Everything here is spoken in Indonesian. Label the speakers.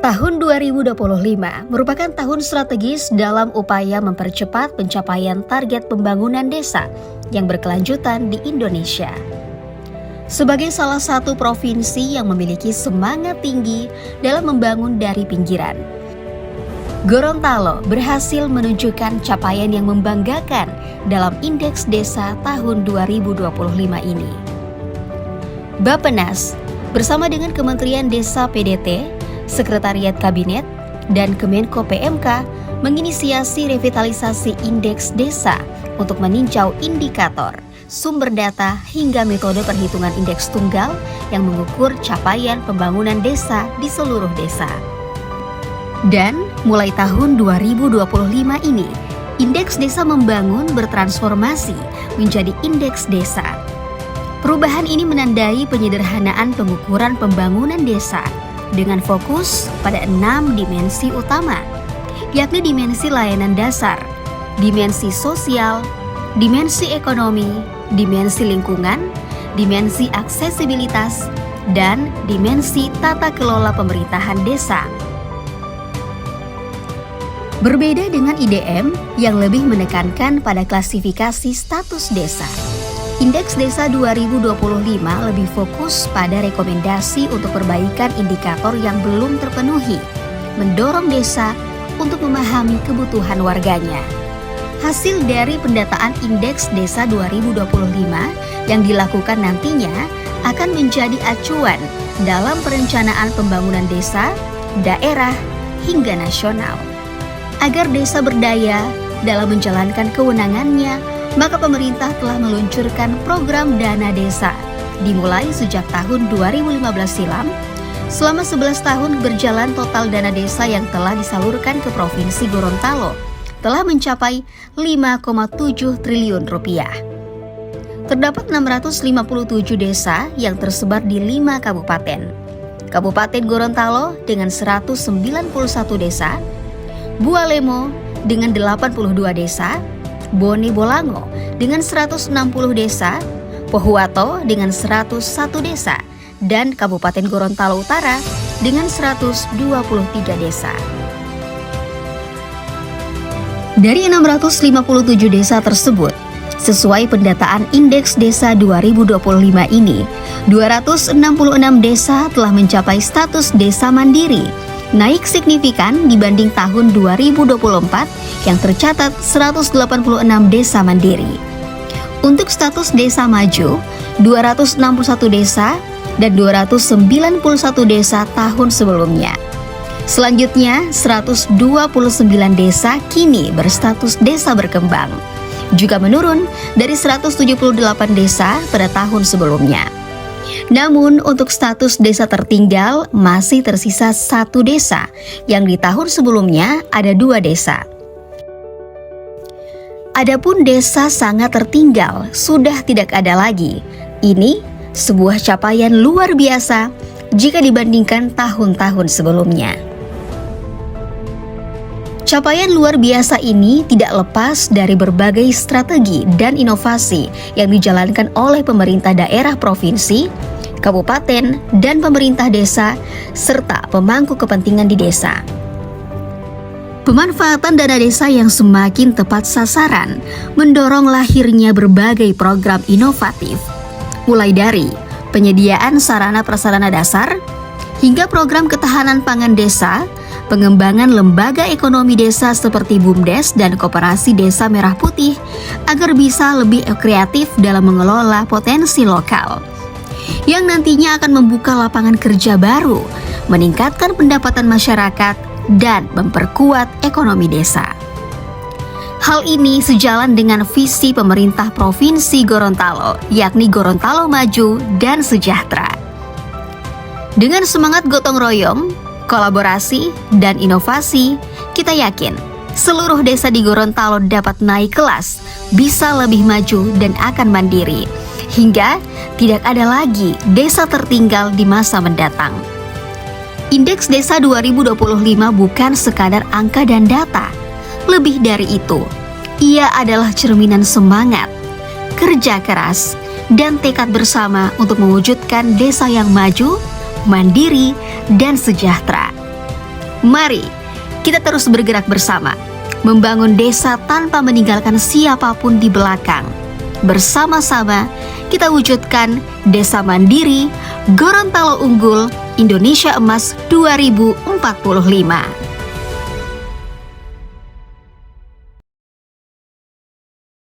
Speaker 1: Tahun 2025 merupakan tahun strategis dalam upaya mempercepat pencapaian target pembangunan desa yang berkelanjutan di Indonesia. Sebagai salah satu provinsi yang memiliki semangat tinggi dalam membangun dari pinggiran, Gorontalo berhasil menunjukkan capaian yang membanggakan dalam Indeks Desa tahun 2025 ini. Bappenas bersama dengan Kementerian Desa PDT, Sekretariat Kabinet, dan Kemenko PMK menginisiasi revitalisasi Indeks Desa untuk meninjau indikator, sumber data, hingga metode perhitungan indeks tunggal yang mengukur capaian pembangunan desa di seluruh desa. Dan mulai tahun 2025 ini, Indeks Desa Membangun bertransformasi menjadi Indeks Desa. Perubahan ini menandai penyederhanaan pengukuran pembangunan desa dengan fokus pada 6 dimensi utama, yakni dimensi layanan dasar, dimensi sosial, dimensi ekonomi, dimensi lingkungan, dimensi aksesibilitas, dan dimensi tata kelola pemerintahan desa. Berbeda dengan IDM yang lebih menekankan pada klasifikasi status desa, Indeks Desa 2025 lebih fokus pada rekomendasi untuk perbaikan indikator yang belum terpenuhi, mendorong desa untuk memahami kebutuhan warganya. Hasil dari pendataan Indeks Desa 2025 yang dilakukan nantinya akan menjadi acuan dalam perencanaan pembangunan desa, daerah, hingga nasional. Agar desa berdaya dalam menjalankan kewenangannya, maka pemerintah telah meluncurkan program dana desa dimulai sejak tahun 2015 silam. Selama 11 tahun berjalan, total dana desa yang telah disalurkan ke Provinsi Gorontalo telah mencapai 5,7 triliun rupiah. Terdapat 657 desa yang tersebar di 5 kabupaten. Kabupaten Gorontalo dengan 191 desa, Bualemo dengan 82 desa, Bone Bolango dengan 160 desa, Pohuwato dengan 101 desa, dan Kabupaten Gorontalo Utara dengan 123 desa. Dari 657 desa tersebut, sesuai pendataan Indeks Desa 2025 ini, 266 desa telah mencapai status desa mandiri, naik signifikan dibanding tahun 2024 yang tercatat 186 desa mandiri. Untuk status desa maju, 261 desa dan 291 desa tahun sebelumnya. Selanjutnya, 129 desa kini berstatus desa berkembang, juga menurun dari 178 desa pada tahun sebelumnya. Namun untuk status desa tertinggal masih tersisa 1 desa, yang di tahun sebelumnya ada 2 desa. Adapun desa sangat tertinggal sudah tidak ada lagi. Ini sebuah capaian luar biasa jika dibandingkan tahun-tahun sebelumnya. Capaian luar biasa ini tidak lepas dari berbagai strategi dan inovasi yang dijalankan oleh pemerintah daerah provinsi, kabupaten, dan pemerintah desa, serta pemangku kepentingan di desa. Pemanfaatan dana desa yang semakin tepat sasaran mendorong lahirnya berbagai program inovatif, mulai dari penyediaan sarana prasarana dasar, hingga program ketahanan pangan desa, pengembangan lembaga ekonomi desa seperti BUMDes dan Koperasi Desa Merah Putih agar bisa lebih kreatif dalam mengelola potensi lokal, yang nantinya akan membuka lapangan kerja baru, meningkatkan pendapatan masyarakat, dan memperkuat ekonomi desa. Hal ini sejalan dengan visi pemerintah Provinsi Gorontalo, yakni Gorontalo Maju dan Sejahtera. Dengan semangat gotong royong, kolaborasi, dan inovasi, kita yakin seluruh desa di Gorontalo dapat naik kelas, bisa lebih maju, dan akan mandiri, hingga tidak ada lagi desa tertinggal di masa mendatang. Indeks Desa 2025 bukan sekadar angka dan data. Lebih dari itu, ia adalah cerminan semangat, kerja keras, dan tekad bersama untuk mewujudkan desa yang maju, mandiri, dan sejahtera. Mari kita terus bergerak bersama, membangun desa tanpa meninggalkan siapapun di belakang. Bersama-sama kita wujudkan Desa Mandiri, Gorontalo Unggul, Indonesia Emas 2045.